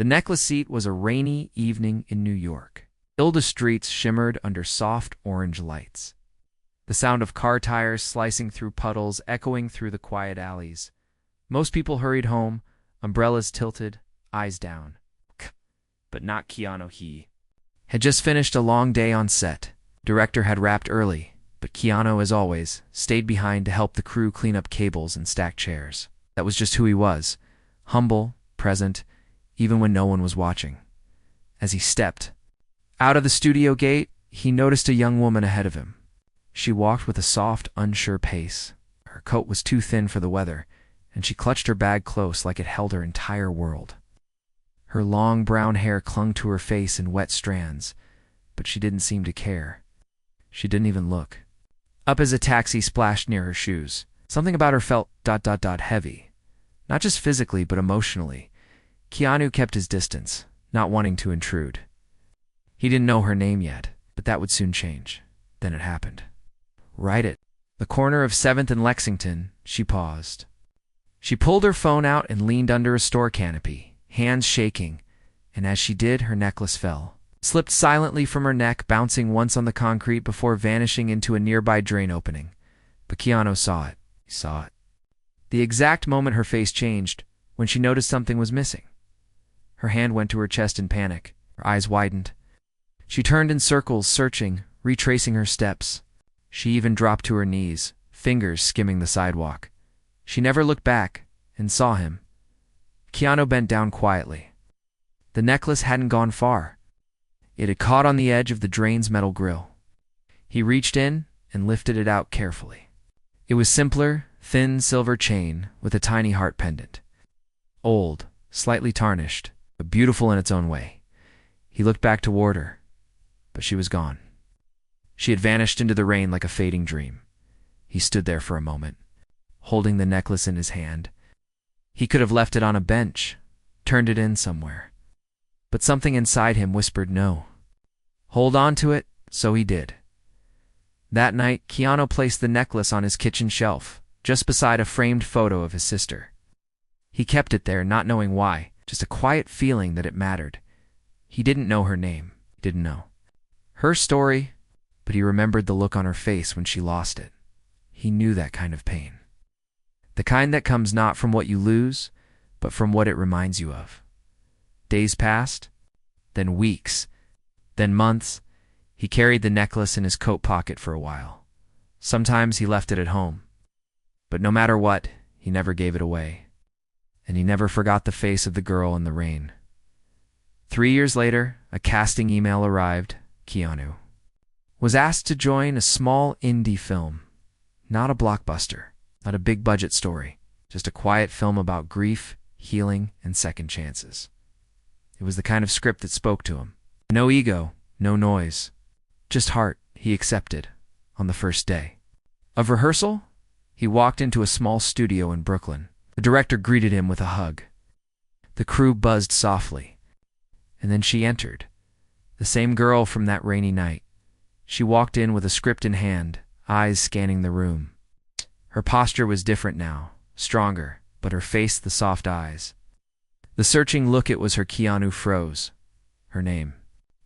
The necklace seat was a rainy evening in New York. Hilda streets shimmered under soft orange lights. The sound of car tires slicing through puddles echoing through the quiet alleys. Most people hurried home, umbrellas tilted, eyes down. But not Keanu. He had just finished a long day on set. Director had wrapped early, but Keanu, as always, stayed behind to help the crew clean up cables and stack chairs. That was just who he was, humble, present, even when no one was watching. As he stepped out of the studio gate, he noticed a young woman ahead of him. She walked with a soft, unsure pace. Her coat was too thin for the weather, and she clutched her bag close like it held her entire world. Her long brown hair clung to her face in wet strands, but she didn't seem to care. She didn't even look up as a taxi splashed near her shoes. Something about her felt heavy. Not just physically, but emotionally. Keanu kept his distance, not wanting to intrude. He didn't know her name yet, but that would soon change. Then it happened. Right at the corner of 7th and Lexington, she paused. She pulled her phone out and leaned under a store canopy, hands shaking, and as she did, her necklace fell. Slipped silently from her neck, bouncing once on the concrete before vanishing into a nearby drain opening. But Keanu saw it. He saw it. The exact moment her face changed, when she noticed something was missing. Her hand went to her chest in panic. Her eyes widened. She turned in circles, searching, retracing her steps. She even dropped to her knees, fingers skimming the sidewalk. She never looked back and saw him. Keanu bent down quietly. The necklace hadn't gone far. It had caught on the edge of the drain's metal grill. He reached in and lifted it out carefully. It was simpler, thin silver chain with a tiny heart pendant. Old, slightly tarnished, but beautiful in its own way. He looked back toward her, but she was gone. She had vanished into the rain like a fading dream. He stood there for a moment, holding the necklace in his hand. He could have left it on a bench, turned it in somewhere. But something inside him whispered no. Hold on to it, so he did. That night, Keanu placed the necklace on his kitchen shelf, just beside a framed photo of his sister. He kept it there, not knowing why, just a quiet feeling that it mattered. He didn't know her name, didn't know her story, but he remembered the look on her face when she lost it. He knew that kind of pain. The kind that comes not from what you lose, but from what it reminds you of. Days passed, then weeks, then months. He carried the necklace in his coat pocket for a while. Sometimes he left it at home. But no matter what, he never gave it away. And he never forgot the face of the girl in the rain. 3 years later, a casting email arrived. Keanu was asked to join a small indie film. Not a blockbuster, not a big-budget story, just a quiet film about grief, healing, and second chances. It was the kind of script that spoke to him. No ego, no noise, just heart. He accepted on the first day of rehearsal. He walked into a small studio in Brooklyn. The director greeted him with a hug. The crew buzzed softly. And then she entered, the same girl from that rainy night. She walked in with a script in hand, eyes scanning the room. Her posture was different now, stronger, but her face the soft eyes. The searching look it was her. Keanu froze. Her name,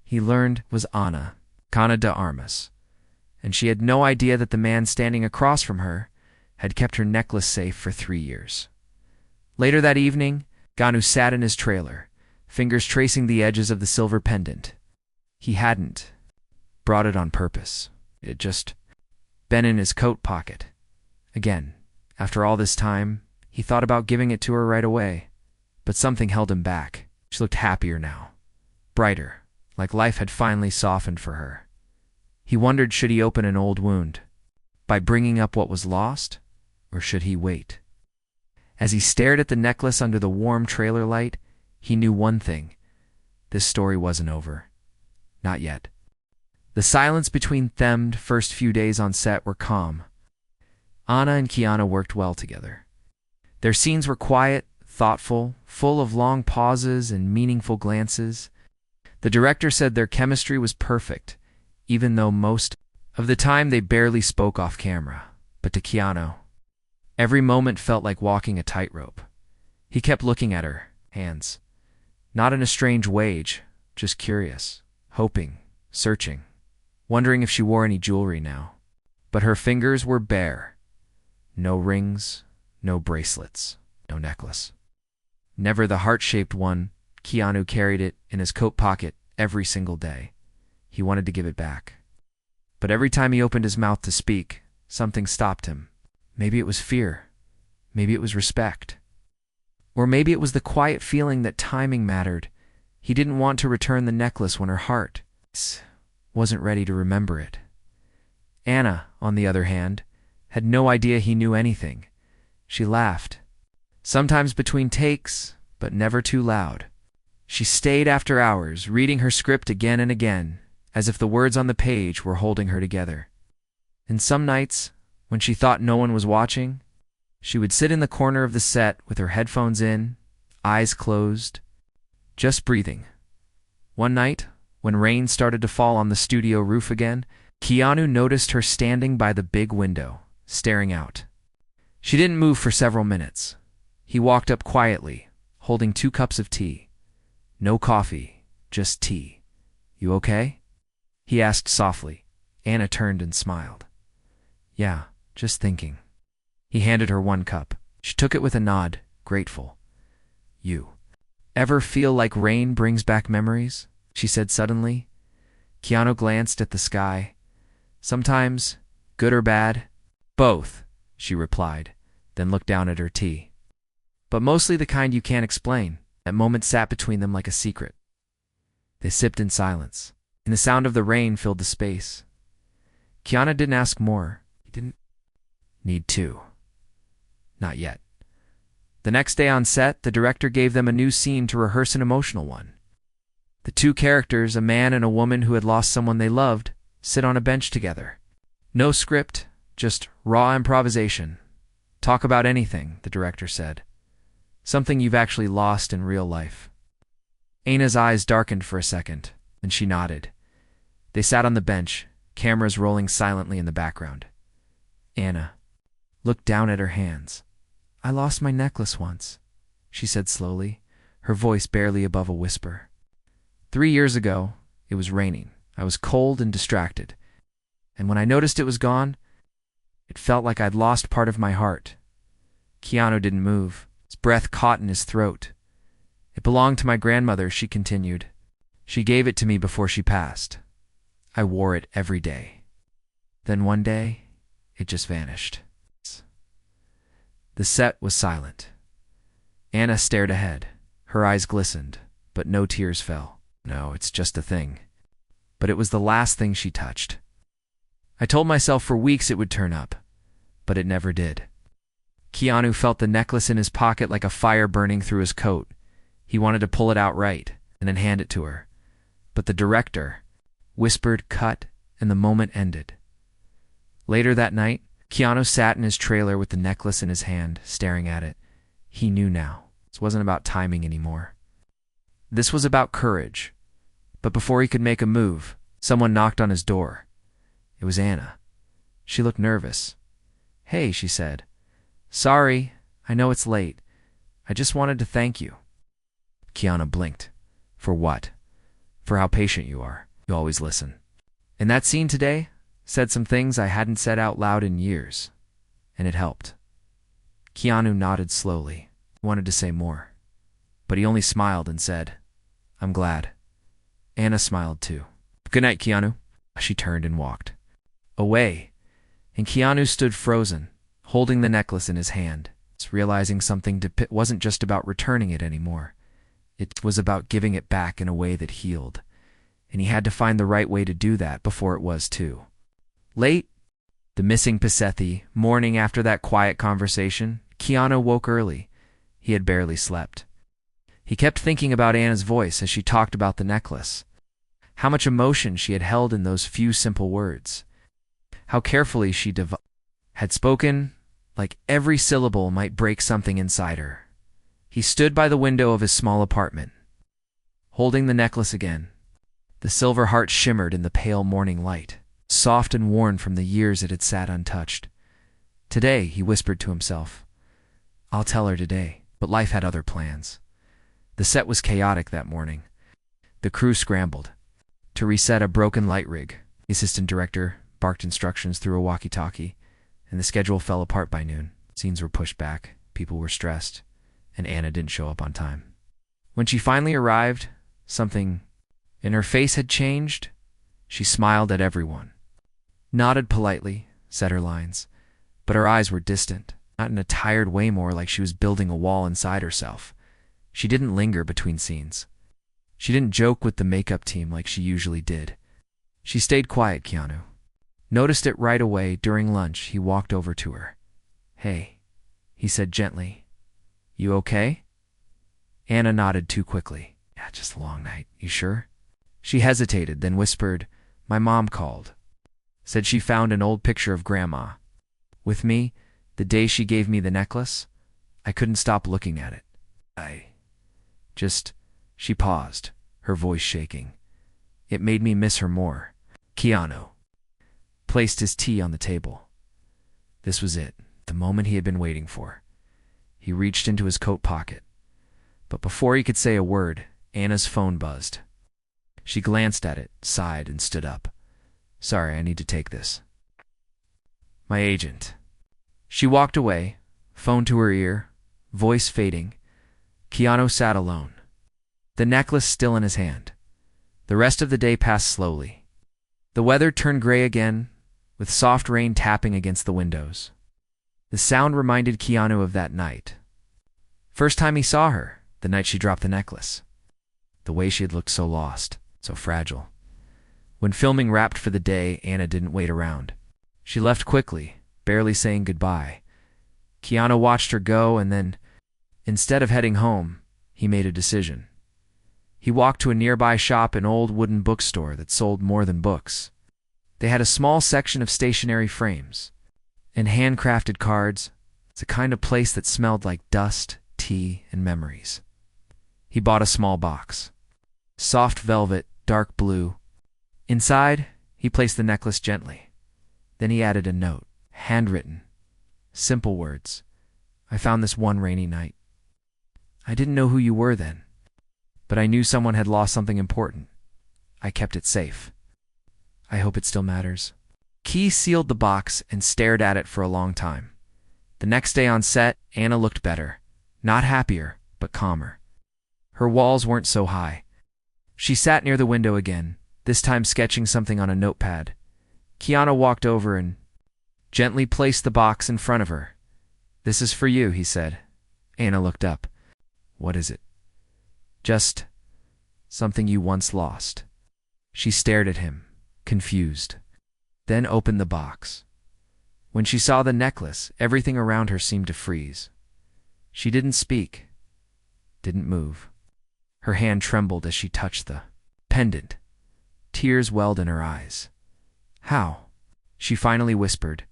he learned, was Ana de Armas, and she had no idea that the man standing across from her had kept her necklace safe for 3 years. Later that evening, Keanu sat in his trailer, fingers tracing the edges of the silver pendant. He hadn't brought it on purpose. It had just been in his coat pocket. Again, after all this time, he thought about giving it to her right away, but something held him back. She looked happier now, brighter, like life had finally softened for her. He wondered, should he open an old wound by bringing up what was lost, or should he wait? As he stared at the necklace under the warm trailer light, he knew one thing. This story wasn't over. Not yet. The silence between them first few days on set were calm. Ana and Keanu worked well together. Their scenes were quiet, thoughtful, full of long pauses and meaningful glances. The director said their chemistry was perfect, even though most of the time they barely spoke off camera. But to Keanu, every moment felt like walking a tightrope. He kept looking at her hands, Not in a strange wage, just curious, hoping, searching, wondering if she wore any jewelry now. But her fingers were bare. No rings, no bracelets, no necklace. Never the heart-shaped one. Keanu carried it in his coat pocket every single day. He wanted to give it back. But every time he opened his mouth to speak, something stopped him. Maybe it was fear. Maybe it was respect. Or maybe it was the quiet feeling that timing mattered. He didn't want to return the necklace when her heart wasn't ready to remember it. Anna, on the other hand, had no idea he knew anything. She laughed. Sometimes between takes, but never too loud. She stayed after hours, reading her script again and again, as if the words on the page were holding her together. And some nights, when she thought no one was watching, she would sit in the corner of the set with her headphones in, eyes closed, just breathing. One night, when rain started to fall on the studio roof again, Keanu noticed her standing by the big window, staring out. She didn't move for several minutes. He walked up quietly, holding 2 cups of tea. No coffee, just tea. "You okay?" he asked softly. Anna turned and smiled. "Yeah, just thinking." He handed her 1 cup. She took it with a nod, grateful. "You ever feel like rain brings back memories?" she said suddenly. Keanu glanced at the sky. "Sometimes, good or bad?" "Both," she replied, then looked down at her tea. "But mostly the kind you can't explain." That moment sat between them like a secret. They sipped in silence, and the sound of the rain filled the space. Keanu didn't ask more. He didn't need to. Not yet. The next day on set, the director gave them a new scene to rehearse, an emotional one. The 2 characters, a man and a woman who had lost someone they loved, sit on a bench together. No script, just raw improvisation. "Talk about anything," the director said. "Something you've actually lost in real life." Anna's eyes darkened for a second, and she nodded. They sat on the bench, cameras rolling silently in the background. Anna looked down at her hands. "I lost my necklace once," she said slowly, her voice barely above a whisper. 3 years ago, it was raining. I was cold and distracted. And when I noticed it was gone, it felt like I'd lost part of my heart. Keanu didn't move. His breath caught in his throat. "It belonged to my grandmother," she continued. "She gave it to me before she passed. I wore it every day. Then one day, it just vanished." The set was silent. Anna stared ahead. Her eyes glistened, but no tears fell. "No, it's just a thing." But it was the last thing she touched. "I told myself for weeks it would turn up, but it never did." Keanu felt the necklace in his pocket like a fire burning through his coat. He wanted to pull it out right and then hand it to her. But the director whispered cut, and the moment ended. Later that night, Keanu sat in his trailer with the necklace in his hand, staring at it. He knew now. This wasn't about timing anymore. This was about courage. But before he could make a move, someone knocked on his door. It was Anna. She looked nervous. "Hey," she said. "Sorry, I know it's late. I just wanted to thank you." Keanu blinked. "For what?" "For how patient you are. You always listen. And that scene today said some things I hadn't said out loud in years. And it helped." Keanu nodded slowly. He wanted to say more. But he only smiled and said, "I'm glad." Anna smiled too. "Good night, Keanu." She turned and walked away, and Keanu stood frozen, holding the necklace in his hand, realizing something wasn't just about returning it anymore. It was about giving it back in a way that healed, and he had to find the right way to do that before it was too late. The missing Pasethi, morning after that quiet conversation, Keanu woke early. He had barely slept. He kept thinking about Anna's voice as she talked about the necklace. How much emotion she had held in those few simple words. How carefully she had spoken, like every syllable might break something inside her. He stood by the window of his small apartment, holding the necklace again. The silver heart shimmered in the pale morning light, soft and worn from the years it had sat untouched. Today, he whispered to himself, "I'll tell her today," but life had other plans. The set was chaotic that morning. The crew scrambled to reset a broken light rig. The assistant director barked instructions through a walkie-talkie, and the schedule fell apart by noon. Scenes were pushed back, people were stressed, and Anna didn't show up on time. When she finally arrived, something in her face had changed. She smiled at everyone, nodded politely, said her lines, but her eyes were distant, not in a tired way, more like she was building a wall inside herself. She didn't linger between scenes. She didn't joke with the makeup team like she usually did. She stayed quiet. Keanu noticed it right away. During lunch, he walked over to her. "Hey," he said gently. "You okay?" Anna nodded too quickly. "Yeah, just a long night. You sure?" She hesitated, then whispered, "My mom called. Said she found an old picture of Grandma with me the day she gave me the necklace. I couldn't stop looking at it. She paused, her voice shaking. "It made me miss her more." Keanu placed his tea on the table. This was it, the moment he had been waiting for. He reached into his coat pocket. But before he could say a word, Anna's phone buzzed. She glanced at it, sighed, and stood up. "Sorry, I need to take this." "My agent." She walked away, phone to her ear, voice fading. Keanu sat alone, the necklace still in his hand. The rest of the day passed slowly. The weather turned gray again, with soft rain tapping against the windows. The sound reminded Keanu of that night. First time he saw her, the night she dropped the necklace. The way she had looked so lost, so fragile. When filming wrapped for the day, Anna didn't wait around. She left quickly, barely saying goodbye. Keanu watched her go, and then, instead of heading home, he made a decision. He walked to a nearby shop, an old wooden bookstore that sold more than books. They had a small section of stationery frames and handcrafted cards. It's a kind of place that smelled like dust, tea, and memories. He bought a small box. Soft velvet, dark blue. Inside, he placed the necklace gently. Then he added a note, handwritten. Simple words. "I found this one rainy night. I didn't know who you were then, but I knew someone had lost something important. I kept it safe. I hope it still matters." Key sealed the box and stared at it for a long time. The next day on set, Anna looked better. Not happier, but calmer. Her walls weren't so high. She sat near the window again, this time sketching something on a notepad. Keanu walked over and gently placed the box in front of her. "This is for you," he said. Anna looked up. "What is it?" "Just something you once lost." She stared at him, confused, then opened the box. When she saw the necklace, everything around her seemed to freeze. She didn't speak, didn't move. Her hand trembled as she touched the pendant. Tears welled in her eyes. "How?" she finally whispered.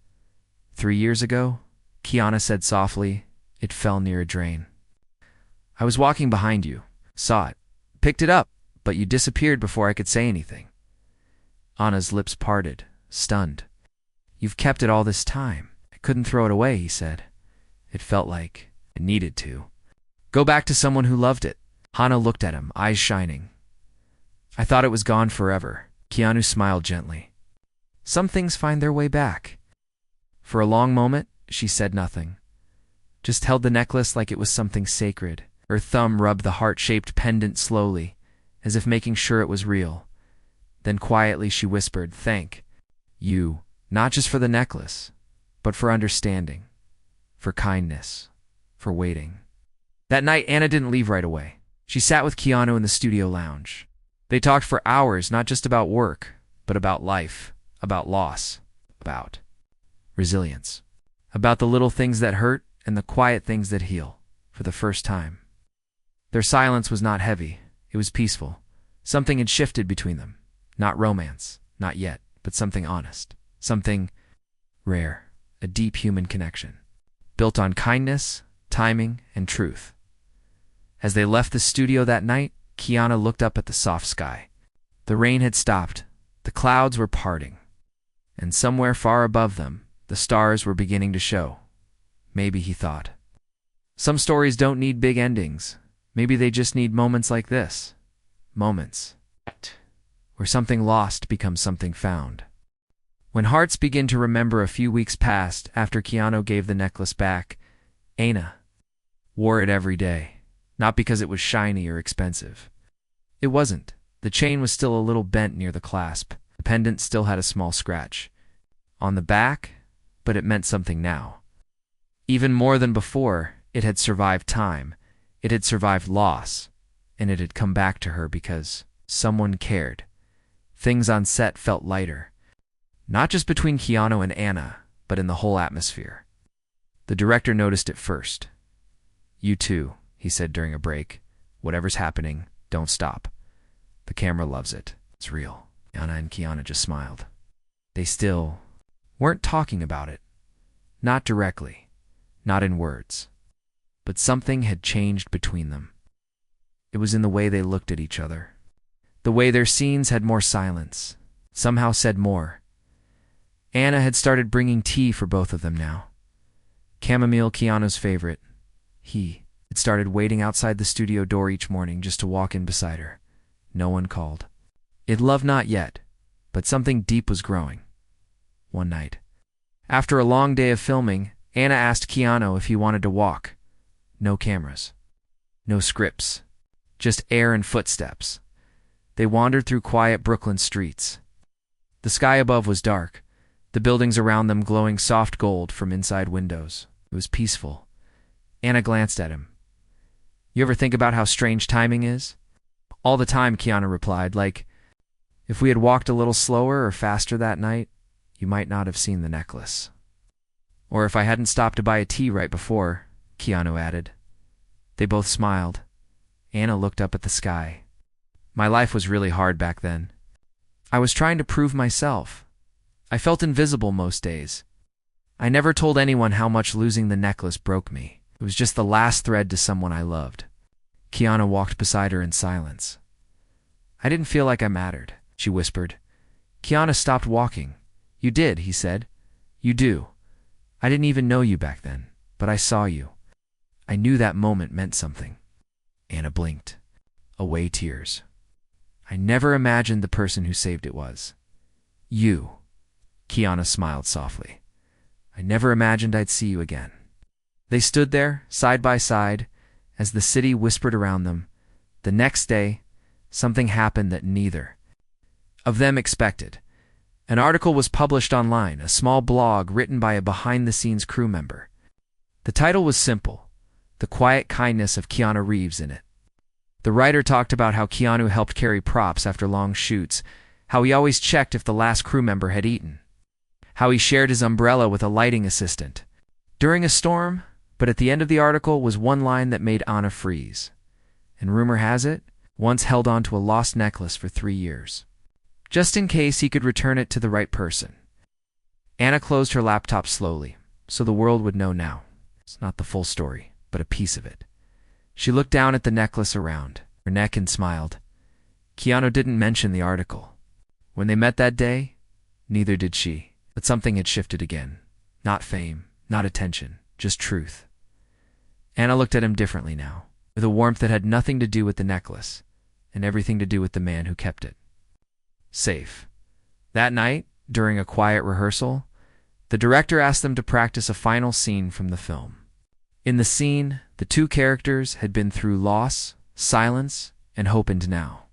3 years ago," Keanu said softly. "It fell near a drain. I was walking behind you, saw it, picked it up, but you disappeared before I could say anything." Anna's lips parted, stunned. "You've kept it all this time." "I couldn't throw it away," he said. "It felt like it needed to go back to someone who loved it." Anna looked at him, eyes shining. "I thought it was gone forever." Keanu smiled gently. "Some things find their way back." For a long moment, she said nothing, just held the necklace like it was something sacred. Her thumb rubbed the heart-shaped pendant slowly, as if making sure it was real. Then quietly she whispered, "Thank you, not just for the necklace, but for understanding, for kindness, for waiting." That night, Anna didn't leave right away. She sat with Keanu in the studio lounge. They talked for hours, not just about work, but about life, about loss, about resilience, about the little things that hurt and the quiet things that heal. For the first time, their silence was not heavy, it was peaceful. Something had shifted between them. Not romance, not yet, but something honest, something rare, a deep human connection, built on kindness, timing, and truth. As they left the studio that night, Keanu looked up at the soft sky. The rain had stopped, the clouds were parting, and somewhere far above them, the stars were beginning to show. Maybe, he thought, some stories don't need big endings. Maybe they just need moments like this. Moments where something lost becomes something found. When hearts begin to remember a few weeks past after Keanu gave the necklace back, Anna wore it every day, not because it was shiny or expensive. It wasn't. The chain was still a little bent near the clasp. The pendant still had a small scratch on the back, but it meant something now. Even more than before, it had survived time, it had survived loss, and it had come back to her because someone cared. Things on set felt lighter, not just between Keanu and Anna, but in the whole atmosphere. The director noticed it first. "You too," he said during a break. "Whatever's happening, don't stop. The camera loves it. It's real." Anna and Keanu just smiled. They still weren't talking about it. Not directly, not in words. But something had changed between them. It was in the way they looked at each other. The way their scenes had more silence, somehow said more. Anna had started bringing tea for both of them now. Chamomile, Keanu's favorite. He had started waiting outside the studio door each morning just to walk in beside her. No one called. It loved not yet, but something deep was growing. One night, after a long day of filming, Anna asked Keanu if he wanted to walk. No cameras, no scripts, just air and footsteps. They wandered through quiet Brooklyn streets. The sky above was dark, the buildings around them glowing soft gold from inside windows. It was peaceful. Anna glanced at him. "You ever think about how strange timing is?" "All the time," Keanu replied. "Like, if we had walked a little slower or faster that night, you might not have seen the necklace. Or if I hadn't stopped to buy a tea right before," Keanu added. They both smiled. Anna looked up at the sky. "My life was really hard back then. I was trying to prove myself. I felt invisible most days. I never told anyone how much losing the necklace broke me. It was just the last thread to someone I loved." Keanu walked beside her in silence. "I didn't feel like I mattered," she whispered. Keanu stopped walking. "You did," he said. "You do. I didn't even know you back then, but I saw you. I knew that moment meant something." Anna blinked. Away tears. "I never imagined the person who saved it was you." Keanu smiled softly. "I never imagined I'd see you again." They stood there, side by side, as the city whispered around them. The next day, something happened that neither of them expected. An article was published online, a small blog written by a behind-the-scenes crew member. The title was simple: "The Quiet Kindness of Keanu Reeves in It." The writer talked about how Keanu helped carry props after long shoots, how he always checked if the last crew member had eaten, how he shared his umbrella with a lighting assistant during a storm, but at the end of the article was one line that made Anna freeze. And rumor has it, once held on to a lost necklace for 3 years, just in case he could return it to the right person. Anna closed her laptop slowly, so the world would know now. It's not the full story, but a piece of it. She looked down at the necklace around her neck and smiled. Keanu didn't mention the article. When they met that day, neither did she. But something had shifted again. Not fame, not attention, just truth. Anna looked at him differently now, with a warmth that had nothing to do with the necklace, and everything to do with the man who kept it. Safe. That night, during a quiet rehearsal, the director asked them to practice a final scene from the film. In the scene, the two characters had been through loss, silence, and hope, and now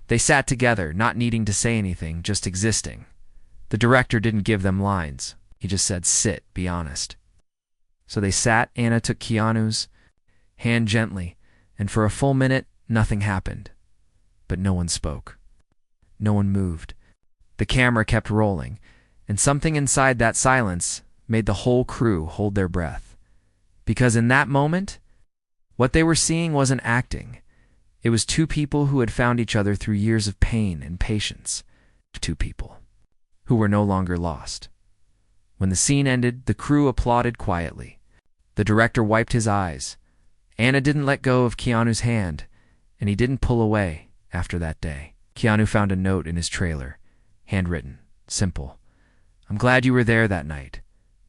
they sat together, not needing to say anything, just existing. The director didn't give them lines. He just said, "Sit, be honest." So they sat. Anna took Keanu's hand gently, and for a full minute, nothing happened. But no one spoke. No one moved. The camera kept rolling, and something inside that silence made the whole crew hold their breath. Because in that moment, what they were seeing wasn't acting. It was two people who had found each other through years of pain and patience. Two people who were no longer lost. When the scene ended, the crew applauded quietly. The director wiped his eyes. Anna didn't let go of Keanu's hand, and he didn't pull away after that day. Keanu found a note in his trailer, handwritten, simple. "I'm glad you were there that night,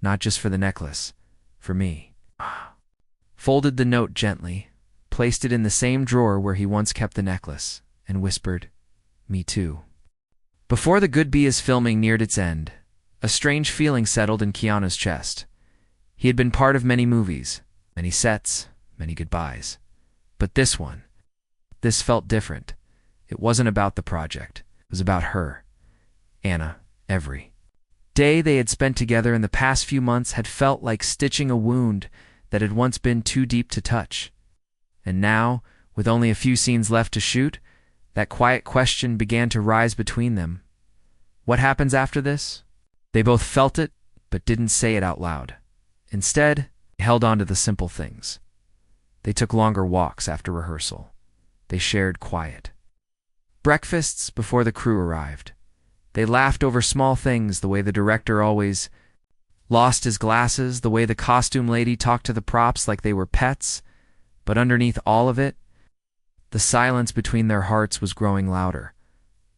not just for the necklace, for me." Folded the note gently, placed it in the same drawer where he once kept the necklace, and whispered, "Me too." Before The Good Bee is filming neared its end, a strange feeling settled in Keanu's chest. He had been part of many movies, many sets, many goodbyes. But this felt different. It wasn't about the project. It was about her, Anna. Every day they had spent together in the past few months had felt like stitching a wound that had once been too deep to touch. And now, with only a few scenes left to shoot, that quiet question began to rise between them. What happens after this? They both felt it, but didn't say it out loud. Instead, they held on to the simple things. They took longer walks after rehearsal. They shared quiet breakfasts before the crew arrived. They laughed over small things, the way the director always lost his glasses, the way the costume lady talked to the props like they were pets. But underneath all of it, the silence between their hearts was growing louder.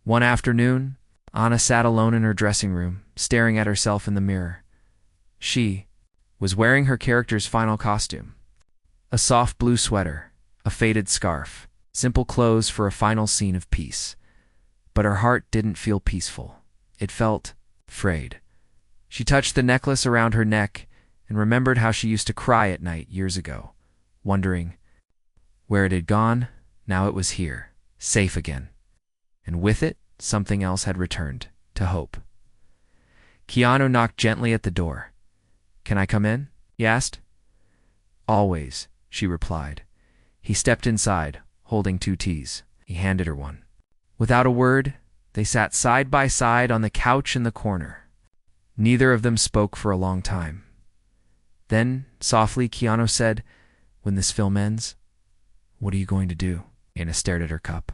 One afternoon, Anna sat alone in her dressing room, staring at herself in the mirror. She was wearing her character's final costume. A soft blue sweater, a faded scarf, simple clothes for a final scene of peace. But her heart didn't feel peaceful. It felt frayed. She touched the necklace around her neck and remembered how she used to cry at night years ago, wondering where it had gone. Now it was here, safe again. And with it, something else had returned, to hope. Keanu knocked gently at the door. "Can I come in?" he asked. "Always," she replied. He stepped inside, holding 2 teas. He handed her one. Without a word, they sat side by side on the couch in the corner. Neither of them spoke for a long time. Then, softly, Keanu said, "When this film ends, what are you going to do?" Anna stared at her cup.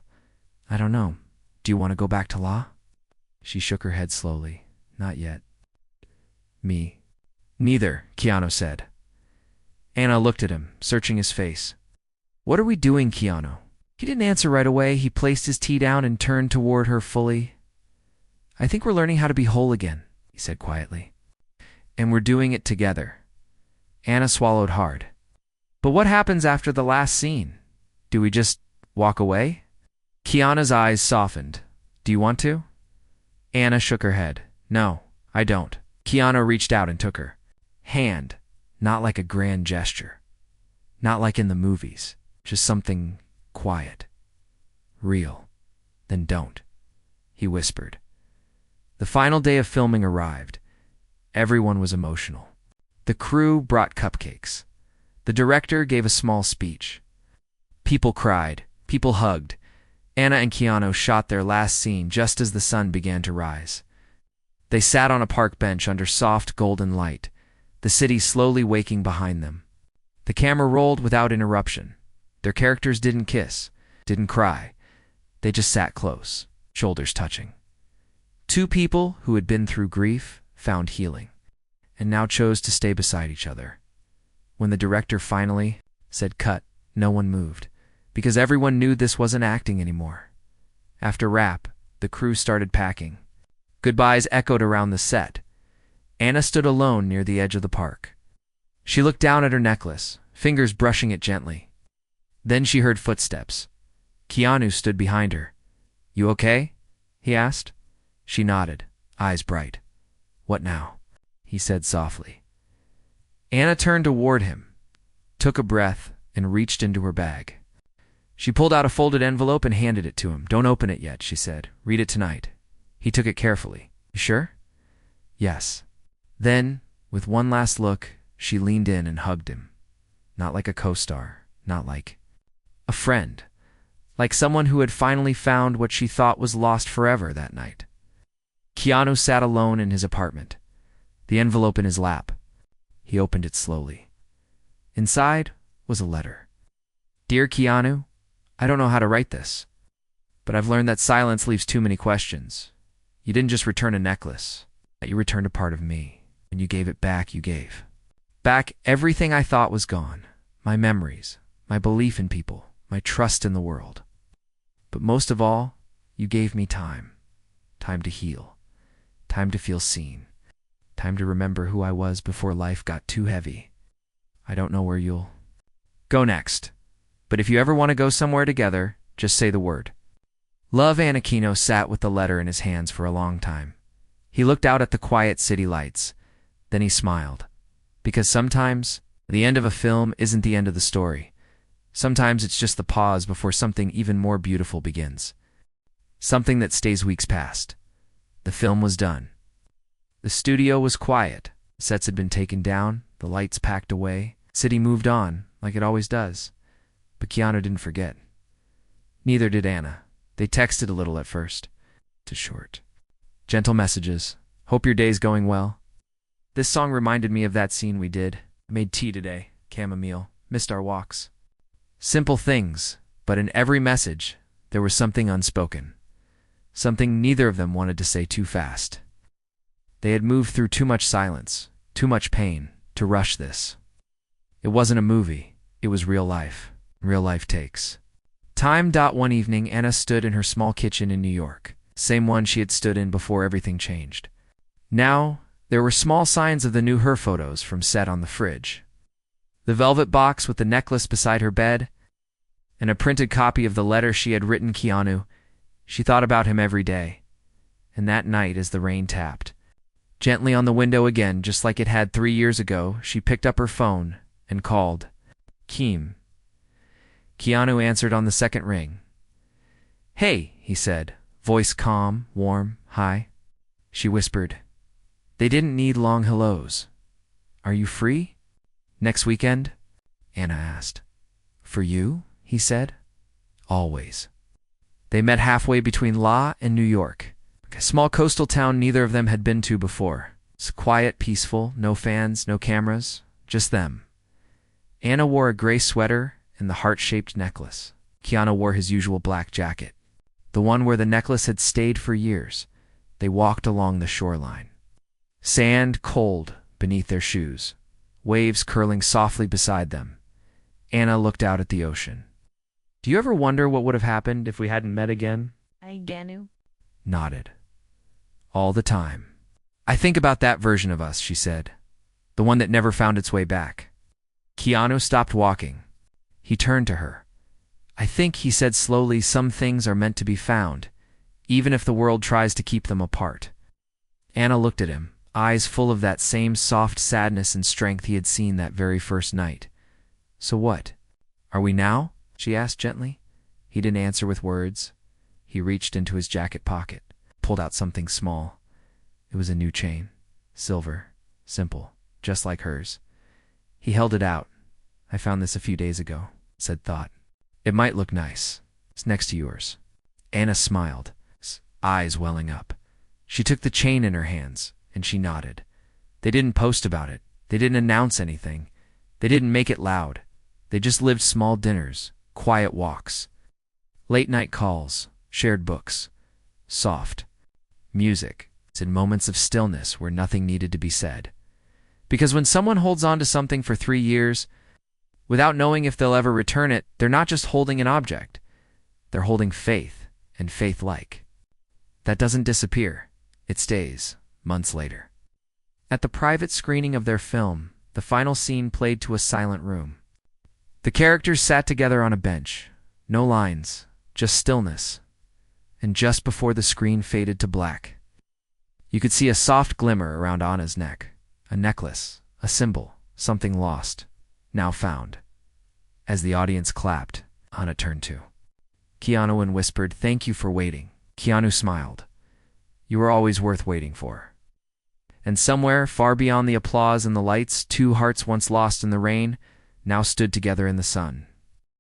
"I don't know. Do you want to go back to law?" She shook her head slowly. "Not yet." "Me neither," Keanu said. Anna looked at him, searching his face. "What are we doing, Keanu?" He didn't answer right away. He placed his tea down and turned toward her fully. "I think we're learning how to be whole again," he said quietly. "And we're doing it together." Anna swallowed hard. "But what happens after the last scene? Do we just walk away?" Keanu's eyes softened. "Do you want to?" Anna shook her head. "No, I don't." Keanu reached out and took her hand, not like a grand gesture, not like in the movies, just something quiet, real. "Then don't," he whispered. The final day of filming arrived. Everyone was emotional. The crew brought cupcakes. The director gave a small speech. People cried. People hugged. Anna and Keanu shot their last scene just as the sun began to rise. They sat on a park bench under soft golden light, the city slowly waking behind them. The camera rolled without interruption. Their characters didn't kiss, didn't cry. They just sat close, shoulders touching. 2 people who had been through grief, found healing, and now chose to stay beside each other. When the director finally said cut, no one moved, because everyone knew this wasn't acting anymore. After wrap, the crew started packing. Goodbyes echoed around the set. Anna stood alone near the edge of the park. She looked down at her necklace, fingers brushing it gently. Then she heard footsteps. Keanu stood behind her. "You okay?" he asked. She nodded, eyes bright. "What now?" he said softly. Anna turned toward him, took a breath, and reached into her bag. She pulled out a folded envelope and handed it to him. "Don't open it yet," she said. "Read it tonight." He took it carefully. "You sure?" "Yes." Then, with one last look, she leaned in and hugged him. Not like a co-star, not like a friend, like someone who had finally found what she thought was lost forever that night. Keanu sat alone in his apartment, the envelope in his lap. He opened it slowly. Inside was a letter. "Dear Keanu, I don't know how to write this, but I've learned that silence leaves too many questions. You didn't just return a necklace, you returned a part of me, and you gave it back. You gave back everything I thought was gone, my memories, my belief in people, my trust in the world. But most of all, you gave me time, time to heal, time to feel seen, time to remember who I was before life got too heavy. I don't know where you'll go next, But if you ever want to go somewhere together, just say the word. Love Keanu sat with the letter in his hands for a long time. He looked out at the quiet city lights. Then he smiled. Because sometimes, the end of a film isn't the end of the story. Sometimes it's just the pause before something even more beautiful begins. Something that stays weeks past. The film was done. The studio was quiet. Sets had been taken down, the lights packed away. City moved on, like it always does. But Keanu didn't forget. Neither did Anna. They texted a little at first. Too short. Gentle messages. Hope your day's going well. This song reminded me of that scene we did. I made tea today. Chamomile. Missed our walks. Simple things, but in every message, there was something unspoken. Something neither of them wanted to say too fast. They had moved through too much silence, too much pain, to rush this. It wasn't a movie. It was real life. Real life takes. Time. One evening, Anna stood in her small kitchen in New York. Same one she had stood in before everything changed. Now, there were small signs of the new her photos from set on the fridge. The velvet box with the necklace beside her bed, and a printed copy of the letter she had written Keanu. She thought about him every day. And that night, as the rain tapped gently on the window again, just like it had 3 years ago, she picked up her phone and called. Keem. Keanu answered on the second ring. Hey, he said, voice calm, warm, high. She whispered. They didn't need long hellos. Are you free? Next weekend? Anna asked. For you? He said. Always. They met halfway between La and New York, a small coastal town neither of them had been to before. It's quiet, peaceful, no fans, no cameras, just them. Anna wore a gray sweater and the heart-shaped necklace. Keanu wore his usual black jacket, the one where the necklace had stayed for years. They walked along the shoreline. Sand cold beneath their shoes, waves curling softly beside them. Anna looked out at the ocean. Do you ever wonder what would have happened if we hadn't met again? Keanu Nodded. All the time. I think about that version of us, she said. The one that never found its way back. Keanu stopped walking. He turned to her. I think, he said slowly, some things are meant to be found, even if the world tries to keep them apart. Anna looked at him, eyes full of that same soft sadness and strength he had seen that very first night. So what? Are we now? She asked gently. He didn't answer with words. He reached into his jacket pocket, pulled out something small. It was a new chain, silver, simple, just like hers. He held it out. I found this a few days ago, said Thought. It might look nice. It's next to yours. Anna smiled, eyes welling up. She took the chain in her hands, and she nodded. They didn't post about it. They didn't announce anything. They didn't make it loud. They just lived small dinners, quiet walks, late-night calls, shared books, soft music, in moments of stillness where nothing needed to be said. Because when someone holds on to something for 3 years, without knowing if they'll ever return it, they're not just holding an object. They're holding faith, and faith-like. That doesn't disappear. It stays, months later. At the private screening of their film, the final scene played to a silent room. The characters sat together on a bench. No lines, just stillness. And just before the screen faded to black, you could see a soft glimmer around Anna's neck. A necklace, a symbol, something lost, now found. As the audience clapped, Anna turned to Keanu and whispered, "Thank you for waiting." Keanu smiled. "You were always worth waiting for." And somewhere, far beyond the applause and the lights, two hearts once lost in the rain now stood together in the sun.